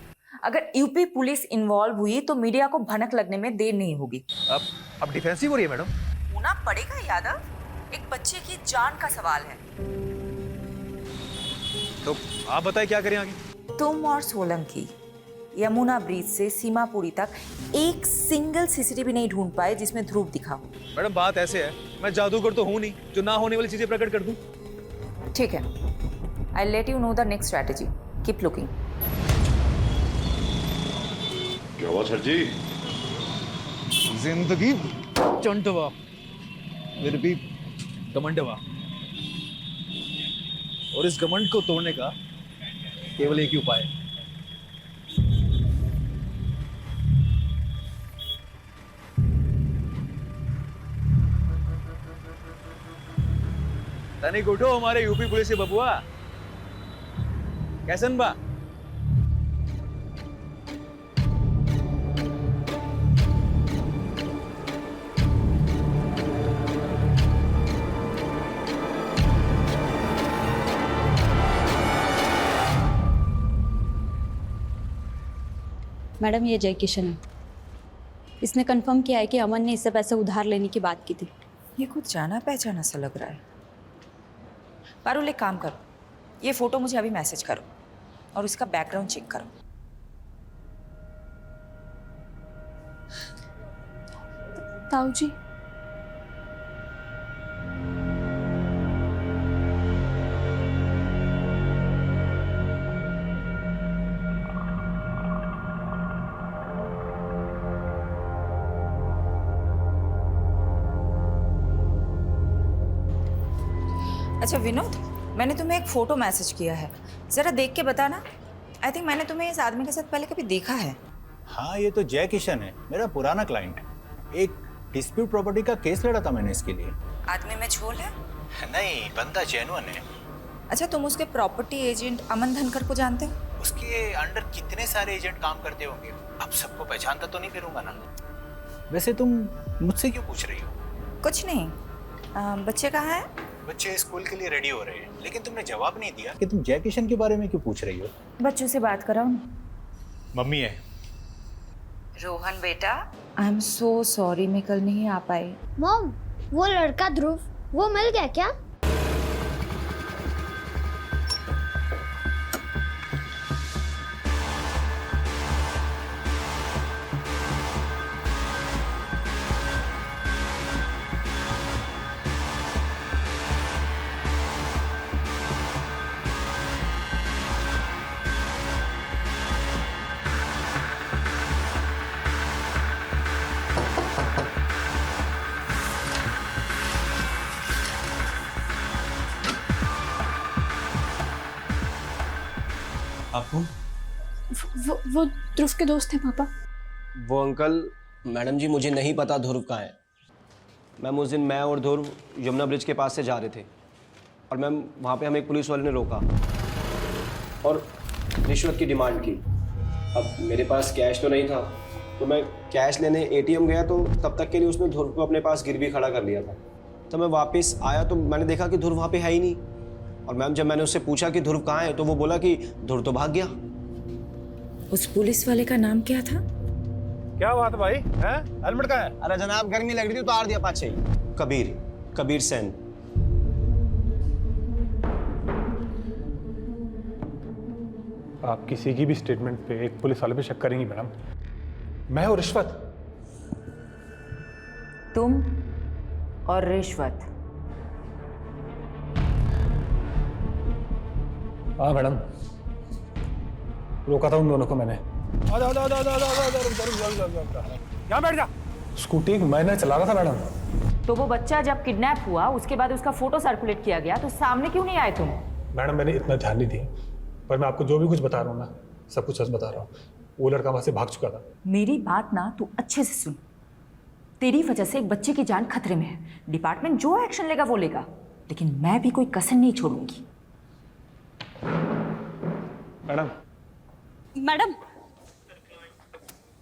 अगर यूपी पुलिस इन्वॉल्व हुई तो मीडिया को भनक लगने में देर नहीं होगी। अब डिफेंसिव हो रही है मैडम। होना पड़ेगा यादव, एक बच्चे की जान का सवाल है। तो आप बताएं क्या करें आगे? तुम और सोलंकी यमुना ब्रिज से सीमापुरी तक एक सिंगल सीसीटीवी नहीं ढूंढ पाए जिसमें ध्रुव दिखा हो। मैडम, बात ऐसे है, मैं जादूगर तो हूं नहीं जो ना होने वाली चीजें प्रकट कर दूं। ठीक है, I let you know the next strategy. Keep looking. क्या हुआ सर जी? जिंदगी चंटवा, फिर भी घमंडवा, और इस घमंड को तोड़ने का केवल एक ही उपाय है। तनिक उठो हमारे यूपी पुलिस से बबुआ। कैसन बा? मैडम, ये जय किशन है। इसने कंफर्म किया है कि अमन ने इससे पैसे उधार लेने की बात की थी। ये कुछ जाना पहचाना सा लग रहा है। पारुल, एक काम करो, ये फोटो मुझे अभी मैसेज करो और उसका बैकग्राउंड चेक करो। ताऊ जी, अच्छा विनोद, मैंने तुम्हें एक फ़ोटो मैसेज किया है, ज़रा देख के बताना। आई थिंक मैंने तुम्हें इस आदमी के साथ पहले कभी देखा है। हाँ, ये तो जय किशन है, मेरा पुराना क्लाइंट। एक डिस्प्यूट प्रॉपर्टी का केस लड़ा था मैंने इसके लिए। आदमी में झोल है? नहीं, बंदा जेन्युइन है। अच्छा, तुम उसके प्रॉपर्टी एजेंट अमन धनकर को जानते हो? उसके अंडर कितने सारे एजेंट काम करते होंगे, अब सबको पहचानता तो नहीं फिरूंगा ना। वैसे तुम मुझसे क्यों पूछ रही हो? कुछ नहीं। बच्चे कहाँ हैं? बच्चे स्कूल के लिए रेडी हो रहे हैं, लेकिन तुमने जवाब नहीं दिया कि तुम जय किशन के बारे में क्यों पूछ रही हो। बच्चों से बात कराओ ना। मम्मी है। रोहन बेटा, आई एम सो सॉरी, मैं कल नहीं आ पाई। मॉम, वो लड़का ध्रुव, वो मिल गया क्या? आपको? वो ध्रुव के दोस्त हैं पापा। वो अंकल, मैडम जी मुझे नहीं पता ध्रुव कहाँ है। मैम, उस दिन मैं और ध्रुव यमुना ब्रिज के पास से जा रहे थे। और मैम वहाँ पे हमें एक पुलिस वाले ने रोका और रिश्वत की डिमांड की। अब मेरे पास कैश तो नहीं था, तो मैं कैश लेने एटीएम गया, तो तब तक के लिए उसने ध्रुव को अपने पास गिरवी खड़ा कर लिया था। तो मैं वापस आया तो मैंने देखा कि ध्रुव वहाँ पे है ही नहीं। और मैम जब मैंने उससे पूछा कि ध्रुव कहाँ है, तो वो बोला कि ध्रुव तो भाग गया। उस पुलिस वाले का नाम क्या था? क्या बात है भाई, हैं? हेलमेट कहाँ है? अरे जनाब गर्मी लग रही थी, उतार दिया पाछे ही। कबीर सेन। आप किसी की भी स्टेटमेंट पे एक पुलिस वाले पे शक करेंगी मैडम? मैं और रिश्वत? तुम और रिश्वत? हाँ मैडम, रोका था उन दोनों को मैंने। यहाँ बैठ जा। स्कूटी मैंने चला रहा था मैडम। तो वो बच्चा जब किडनैप हुआ उसके बाद उसका फोटो सर्कुलेट किया गया, तो सामने क्यों नहीं आए तुम? मैडम मैंने इतना ध्यान नहीं दिया, पर मैं आपको जो भी कुछ बता रहा हूँ ना, सब कुछ सच बता रहा हूँ। वो लड़का वहां से भाग चुका था। मेरी बात ना तू अच्छे से सुन। तेरी वजह से एक बच्चे की जान खतरे में है। डिपार्टमेंट जो एक्शन लेगा वो लेगा, लेकिन मैं भी कोई कसर नहीं छोड़ूंगी। मैडम,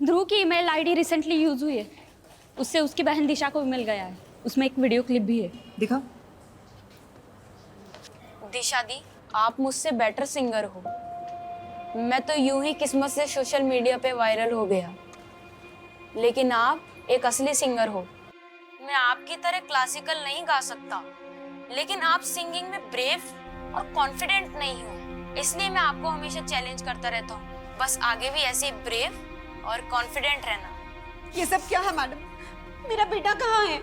ध्रुव की ईमेल आईडी रिसेंटली यूज हुई है। उससे उसकी बहन दिशा को भी मिल गया है। उसमें एक वीडियो क्लिप भी है। दिखा। दिशा दी, आप मुझसे बेटर सिंगर हो। मैं तो यूं ही किस्मत से सोशल मीडिया पे वायरल हो गया, लेकिन आप एक असली सिंगर हो। मैं आपकी तरह क्लासिकल नहीं गा सकता, लेकिन आप सिंगिंग में ब्रेव और कॉन्फिडेंट नहीं हो, इसलिए मैं आपको हमेशा चैलेंज करता रहता हूँ। बस आगे भी ऐसे ब्रेव और कॉन्फिडेंट रहना। ये सब क्या है मैडम? मेरा बेटा कहाँ है?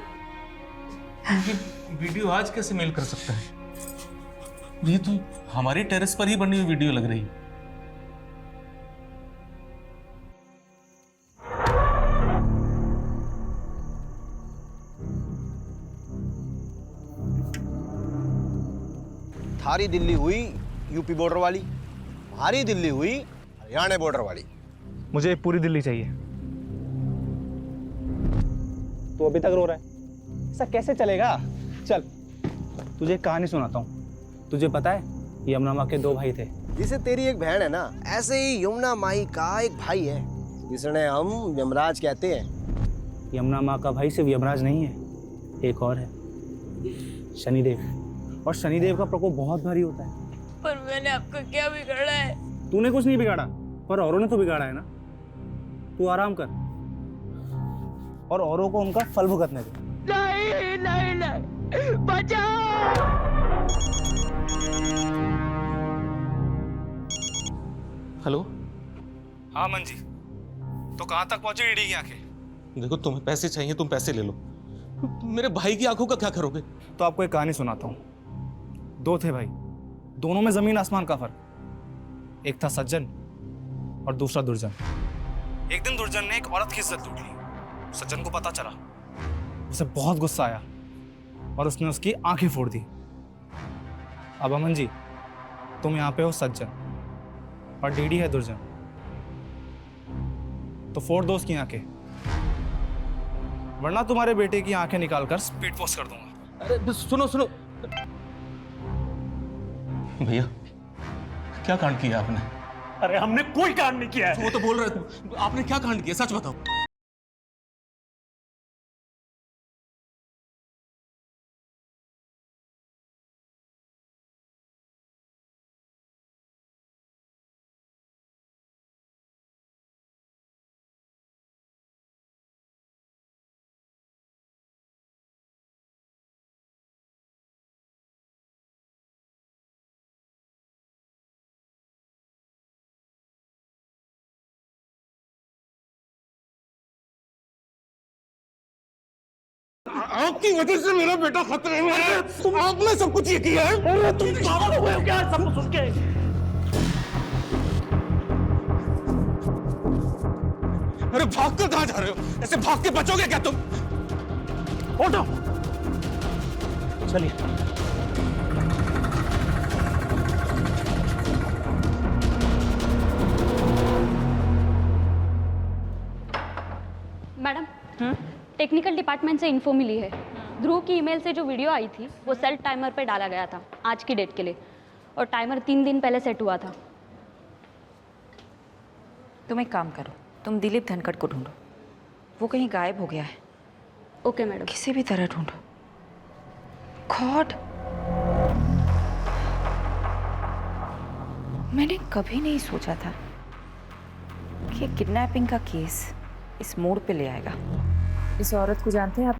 वीडियो आज कैसे मेल कर सकता है? ये तो हमारे टेरेस पर ही बनी हुई वीडियो लग रही है। थारी दिल्ली हुई यूपी बॉर्डर वाली, हमारी दिल्ली हुई हरियाणा बॉर्डर वाली। मुझे पूरी दिल्ली चाहिए। तो अभी तक रो रहा है, ऐसा कैसे चलेगा? चल तुझे एक कहानी सुनाता हूँ। तुझे पता है यमुना माँ के 2 भाई थे। जैसे तेरी एक बहन है ना, ऐसे ही यमुना माई का एक भाई है, जिसने हम यमराज कहते हैं। यमुना माँ का भाई सिर्फ यमराज नहीं है, एक और है, शनिदेव। और शनिदेव का प्रकोप बहुत भारी होता है। पर मैंने आपको क्या बिगाड़ा है? तूने कुछ नहीं बिगाड़ा, पर औरों ने तो बिगाड़ा है ना। तू आराम कर और औरों को उनका फल भुगतने दे। नहीं नहीं नहीं, बचाओ! हेलो। हाँ मंजी, तो कहाँ तक पहुंची ईडी की आंखें? देखो तुम्हें पैसे चाहिए, तुम पैसे ले लो। मेरे भाई की आंखों का क्या करोगे? तो आपको एक कहानी सुनाता हूँ। 2 थे भाई, दोनों में जमीन आसमान का फर्क। एक था सज्जन और दूसरा दुर्जन। एक दिन दुर्जन ने एक औरत की इज्जत लूट ली। सज्जन को पता चला, उसे बहुत गुस्सा आया और उसने उसकी आंखें फोड़ दी। अब अमन जी, तुम यहाँ पे हो सज्जन और डीडी है दुर्जन, तो फोड़ दो उसकी आंखें, वरना तुम्हारे बेटे की आंखें निकालकर स्पीड पोस्ट कर दूंगा। अरे सुनो सुनो भैया, क्या कांड किया आपने? अरे हमने कोई कांड नहीं किया है। वो तो बोल रहे थे, आपने क्या कांड किया? सच बताओ। आपकी वजह से मेरा बेटा खतरे में है। आपने सब कुछ ये किया है। अरे तुम पागल हो गए हो क्या सब कुछ सुन के? अरे भाग कर कहाँ जा रहे हो? ऐसे भाग के बचोगे क्या तुम? उठो, चलिए। मैडम, टेक्निकल डिपार्टमेंट से इन्फो मिली है। ध्रुव की ईमेल से जो वीडियो आई थी वो सेल टाइमर पे डाला गया था आज की डेट के लिए, और टाइमर 3 दिन पहले सेट हुआ था। तुम एक काम करो, तुम दिलीप धनखड़ को ढूंढो, वो कहीं गायब हो गया है। Okay madam. किसी भी तरह ढूंढो। गॉड, मैंने कभी नहीं सोचा था कि किडनैपिंग का केस इस मोड़ पे ले आएगा। इस औरत को जानते हैं आप?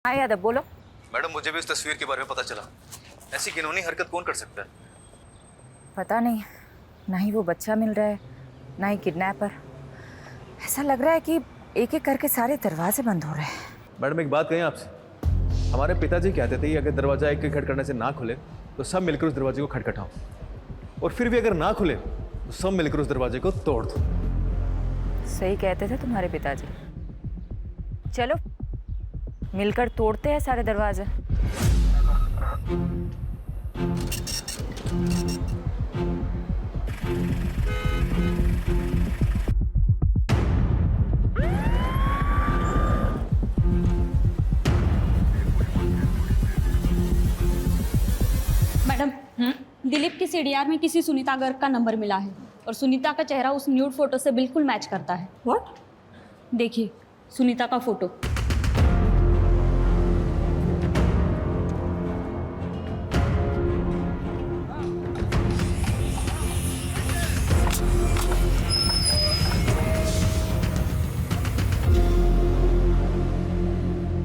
हाँ यादव, बोलो। मैडम, मुझे भी इस तस्वीर के बारे में पता चला। ऐसी घिनौनी हरकत कौन कर सकता है? पता नहीं, ना ही वो बच्चा मिल रहा है, ना ही किडनैपर। ऐसा लग रहा है कि एक एक करके सारे दरवाजे बंद हो रहे हैं। मैडम, एक बात कहें आपसे, हमारे पिताजी कहते थे कि अगर दरवाजा एक खटखटाने से ना खुले तो सब मिलकर उस दरवाजे को खटखटाओ, और फिर भी अगर ना खुले तो सब मिलकर उस दरवाजे को तोड़ दो। सही कहते थे तुम्हारे पिताजी। चलो मिलकर तोड़ते हैं सारे दरवाजे। मैडम, दिलीप की सीडीआर में किसी सुनीता गर्ग का नंबर मिला है, और सुनीता का चेहरा उस न्यूड फोटो से बिल्कुल मैच करता है। व्हाट? देखिए सुनीता का फोटो।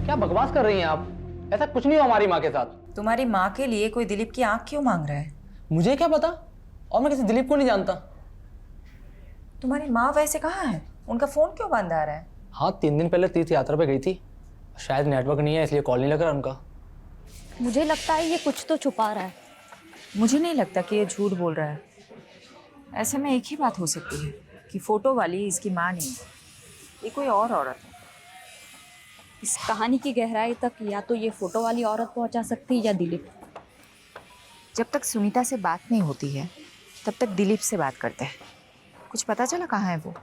क्या बकवास कर रही हैं आप? ऐसा कुछ नहीं हो हमारी माँ के साथ। तुम्हारी माँ के लिए कोई दिलीप की आंख क्यों मांग रहा है? मुझे क्या पता, और मैं किसी दिलीप को नहीं जानता। तुम्हारी माँ वैसे कहाँ है? उनका फोन क्यों बंद आ रहा है? हाँ, 3 दिन पहले तीर्थ यात्रा पे गई थी, शायद नेटवर्क नहीं है इसलिए कॉल नहीं लग रहा उनका। मुझे लगता है ये कुछ तो छुपा रहा है। मुझे नहीं लगता कि ये झूठ बोल रहा है। ऐसे में एक ही बात हो सकती है कि फोटो वाली इसकी माँ नहीं है, ये कोई और औरत है। इस कहानी की गहराई तक या तो ये फोटो वाली औरत पहुंचा सकती है या दिलीप। जब तक सुनीता से बात नहीं होती है तब तक दिलीप से बात करते हैं। कुछ पता चला कहाँ है वो?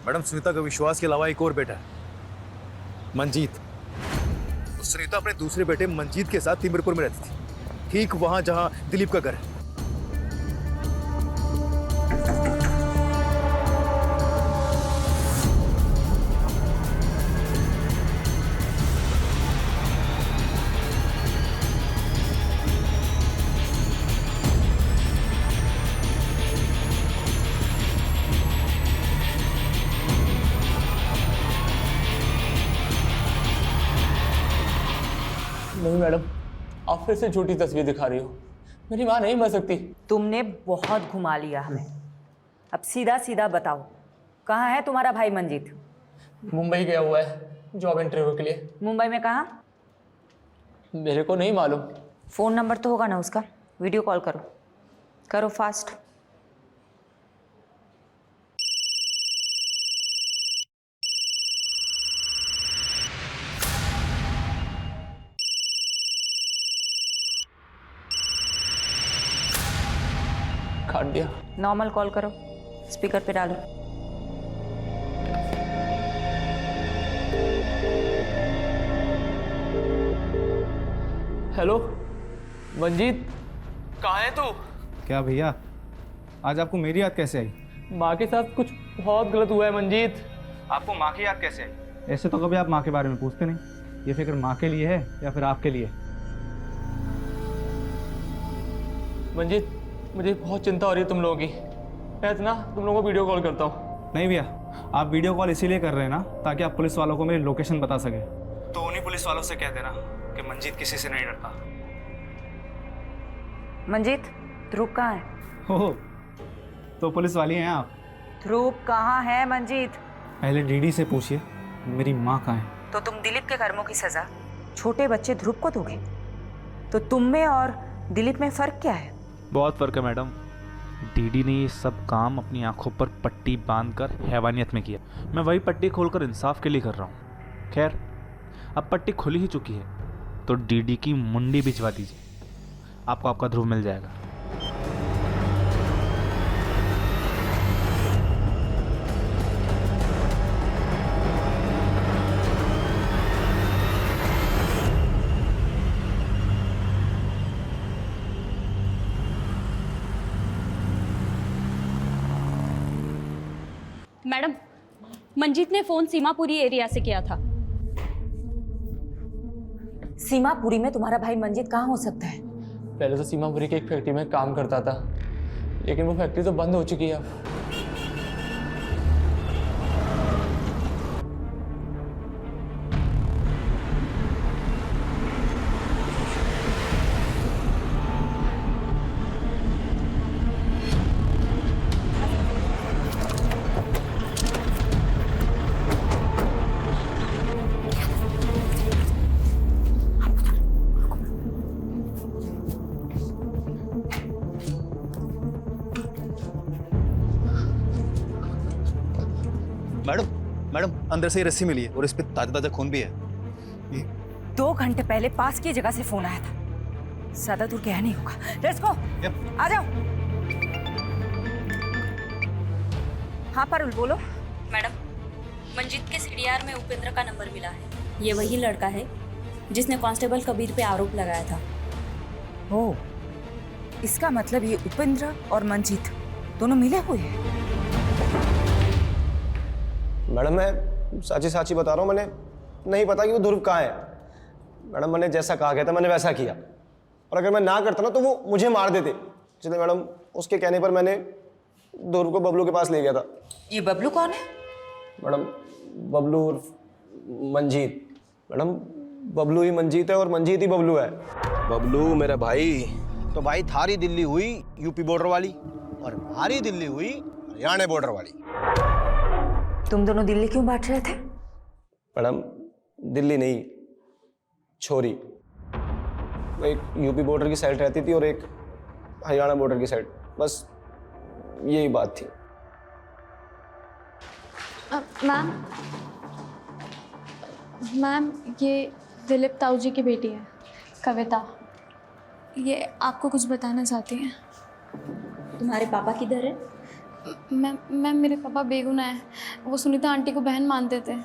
मैडम, सुनीता का विश्वास के अलावा एक और बेटा है, मंजीत। तो सुनीता अपने दूसरे बेटे मंजीत के साथ तिमिरपुर में रहती थी, ठीक वहां जहां दिलीप का घर है। नहीं मैडम, आप फिर से झूठी तस्वीर दिखा रही हो। मेरी माँ नहीं मर सकती। तुमने बहुत घुमा लिया हमें। अब सीधा सीधा बताओ, कहाँ है तुम्हारा भाई मंजीत? मुंबई गया हुआ है जॉब इंटरव्यू के लिए। मुंबई में कहाँ? मेरे को नहीं मालूम। फ़ोन नंबर तो होगा ना उसका? वीडियो कॉल करो, करो फास्ट। काट दिया। नॉर्मल कॉल करो, स्पीकर पे डालो। हेलो मंजीत, कहाँ है तू? क्या भैया, आज आपको मेरी याद कैसे आई? माँ के साथ कुछ बहुत गलत हुआ है मंजीत। आपको माँ की याद कैसे आई? ऐसे तो कभी आप माँ के बारे में पूछते नहीं। ये फिक्र माँ के लिए है या फिर आपके लिए? मंजीत, मुझे बहुत चिंता हो रही है तुम लोगों की। मैं इतना तुम लोगों को वीडियो कॉल करता हूँ। नहीं भैया, आप वीडियो कॉल इसीलिए कर रहे हैं ना ताकि आप पुलिस वालों को मेरी लोकेशन बता सके। तो उन्हीं पुलिस वालों से कह देना कि मंजीत किसी से नहीं डरता। मंजीत, ध्रुव कहाँ है? हो तो पुलिस वाली हैं आप? ध्रुव कहाँ है मंजीत? पहले डीडी से पूछिए मेरी माँ कहाँ है। तो तुम दिलीप के कर्मों की सजा छोटे बच्चे ध्रुव को दोगे? तो तुम में और दिलीप में फ़र्क क्या है? बहुत फ़र्क है मैडम। डीडी ने ये सब काम अपनी आंखों पर पट्टी बांधकर हैवानियत में किया। मैं वही पट्टी खोलकर इंसाफ के लिए कर रहा हूँ। खैर, अब पट्टी खुली ही चुकी है तो डीडी की मुंडी भिजवा दीजिए, आपको आपका ध्रुव मिल जाएगा। मैडम, मंजीत ने फोन सीमापुरी एरिया से किया था। सीमापुरी में तुम्हारा भाई मंजीत कहाँ हो सकता है? पहले तो सीमापुरी के एक फैक्ट्री में काम करता था, लेकिन वो फैक्ट्री तो बंद हो चुकी है अब। मैडम अंदर से ही रस्सी मिली है और इस पे ताजा ताजा खून भी है। 2 घंटे पहले पास की जगह से फोन आया था। ज्यादा दूर गया नहीं होगा। लेट्स गो, आ जाओ। हाँ पारुल, बोलो। मैडम, मंजीत के सीडीआर में उपेंद्र का नंबर मिला है। ये वही लड़का है जिसने कांस्टेबल कबीर पे आरोप लगाया था। ओ, इसका मतलब ये उपेंद्र और मंजीत दोनों मिले हुए हैं। मैडम मैं साची बता रहा हूँ, मैंने नहीं पता कि वो ध्रुव कहाँ है। मैडम मैंने जैसा कहा गया था मैंने वैसा किया, और अगर मैं ना करता ना तो वो मुझे मार देते। इसलिए मैडम उसके कहने पर मैंने ध्रुव को बबलू के पास ले गया था। ये बबलू कौन है? मैडम बबलू उर्फ मंजीत। मैडम बबलू ही मंजीत है और मंजीत ही बबलू है। बबलू मेरा भाई, तो भाई थारी दिल्ली हुई यूपी बॉर्डर वाली और हमारी दिल्ली हुई हरियाणा बॉर्डर वाली। तुम दोनों दिल्ली क्यों बांट रहे थे? मैडम दिल्ली नहीं, छोरी। वो एक यूपी बॉर्डर की साइड रहती थी और एक हरियाणा बॉर्डर की साइड, बस यही बात थी। मैम ये दिलीप ताऊ जी की बेटी है, कविता। ये आपको कुछ बताना चाहती हैं। तुम्हारे पापा किधर है? मैम मेरे पापा बेगुनाह है। वो सुनीता आंटी को बहन मानते थे।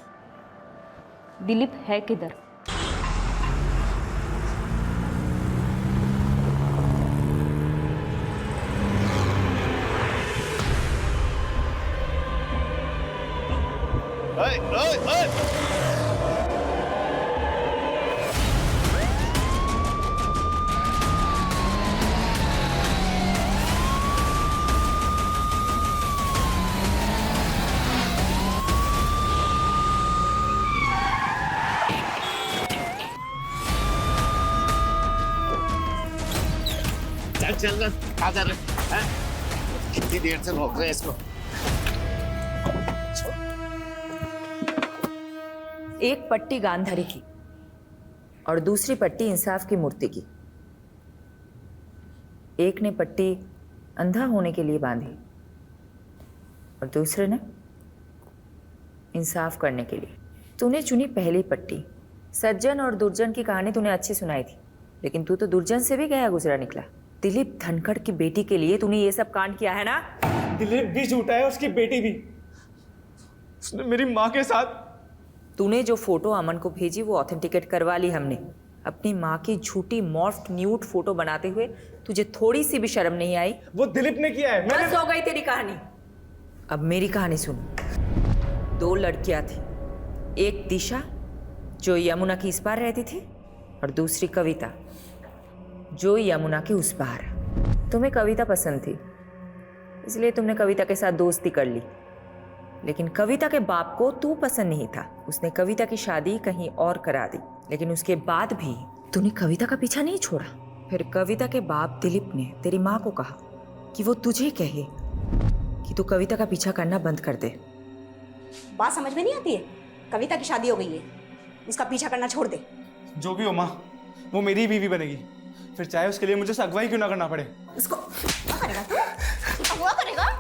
दिलीप है किधर? चल क्या कर रहे हैं? कितनी देर से रोक रहे हैं इसको? एक पट्टी गांधारी की और दूसरी पट्टी इंसाफ की मूर्ति की। एक ने पट्टी अंधा होने के लिए बांधी और दूसरे ने इंसाफ करने के लिए। तूने चुनी पहली पट्टी। सज्जन और दुर्जन की कहानी तूने अच्छी सुनाई थी, लेकिन तू तो दुर्जन से भी गया गुजरा निकला। दिलीप धनखड़ की बेटी के लिए तूने ये सब कांड किया है ना? दिलीप भी झूठा है, उसकी बेटी भी। उसने मेरी माँ के साथ। तूने जो फोटो अमन को भेजी वो ऑथेंटिकेट करवा ली हमने। अपनी माँ की झूठी मॉर्फ्ड न्यूड फोटो बनाते हुए तुझे थोड़ी सी भी शर्म नहीं आई? वो दिलीप ने किया है। बस हो गई तेरी कहानी। अब मेरी कहानी सुन। 2 लड़कियां थी, एक दिशा जो यमुना की इस पार रहती थी और दूसरी कविता जो यमुना के उस पार। तुम्हें कविता पसंद थी, इसलिए तुमने कविता के साथ दोस्ती कर ली। लेकिन कविता के बाप को तू पसंद नहीं था। उसने कविता की शादी कहीं और करा दी, लेकिन उसके बाद भी तूने कविता का पीछा नहीं छोड़ा। फिर कविता के बाप दिलीप ने तेरी माँ को कहा कि वो तुझे कहे कि तू कविता का पीछा करना बंद कर दे। बात समझ में नहीं आती है? कविता की शादी हो गई है, उसका पीछा करना छोड़ दे। जो भी हो माँ, वो मेरी बीवी बनेगी। फिर चाहे उसके लिए मुझे उसे अगवाई क्यों ना करना पड़े। उसको क्या करेगा तू? अगवा करेगा?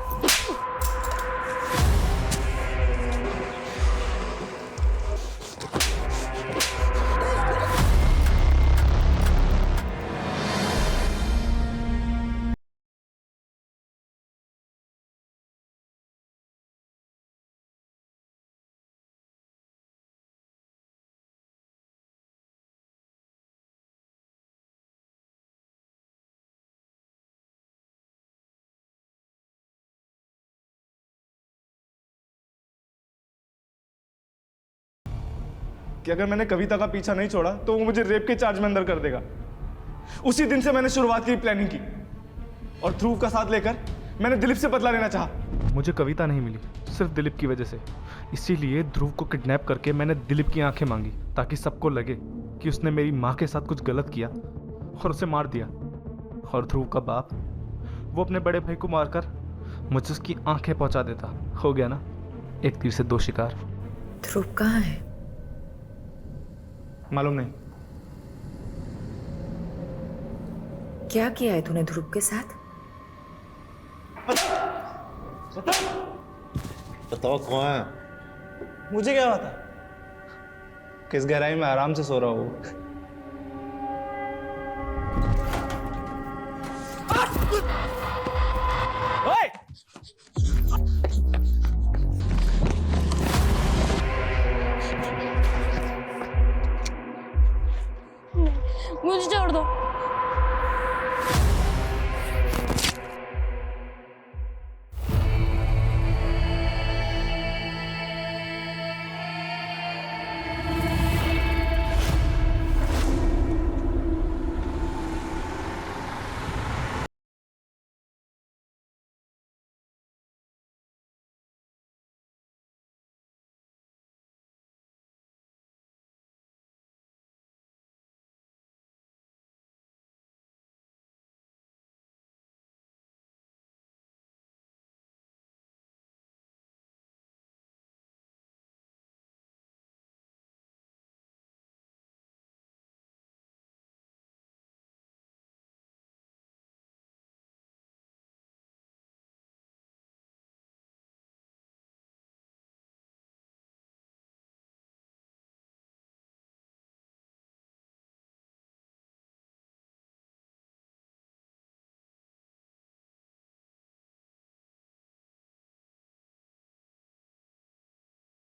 कि अगर मैंने कविता का पीछा नहीं छोड़ा तो वो मुझे रेप के चार्ज में अंदर कर देगा। उसी दिन से मैंने शुरुआत की प्लानिंग की और ध्रुव का साथ लेकर मैंने दिलीप से बदला लेना चाहा। मुझे कविता नहीं मिली सिर्फ दिलीप की वजह से, इसीलिए ध्रुव को किडनैप करके मैंने दिलीप की आंखें मांगी ताकि सबको लगे कि उसने मेरी माँ के साथ कुछ गलत किया और उसे मार दिया। और ध्रुव का बाप वो अपने बड़े भाई को मारकर मुझे उसकी आंखें पहुंचा देता। हो गया ना, एक तीर से दो शिकार। ध्रुव कहाँ है? मालूम नहीं। क्या किया है तूने ध्रुव के साथ? बताओ कौन है? मुझे क्या पता किस गहराई में आराम से सो रहा हूँ। मुझे छोड़ दो।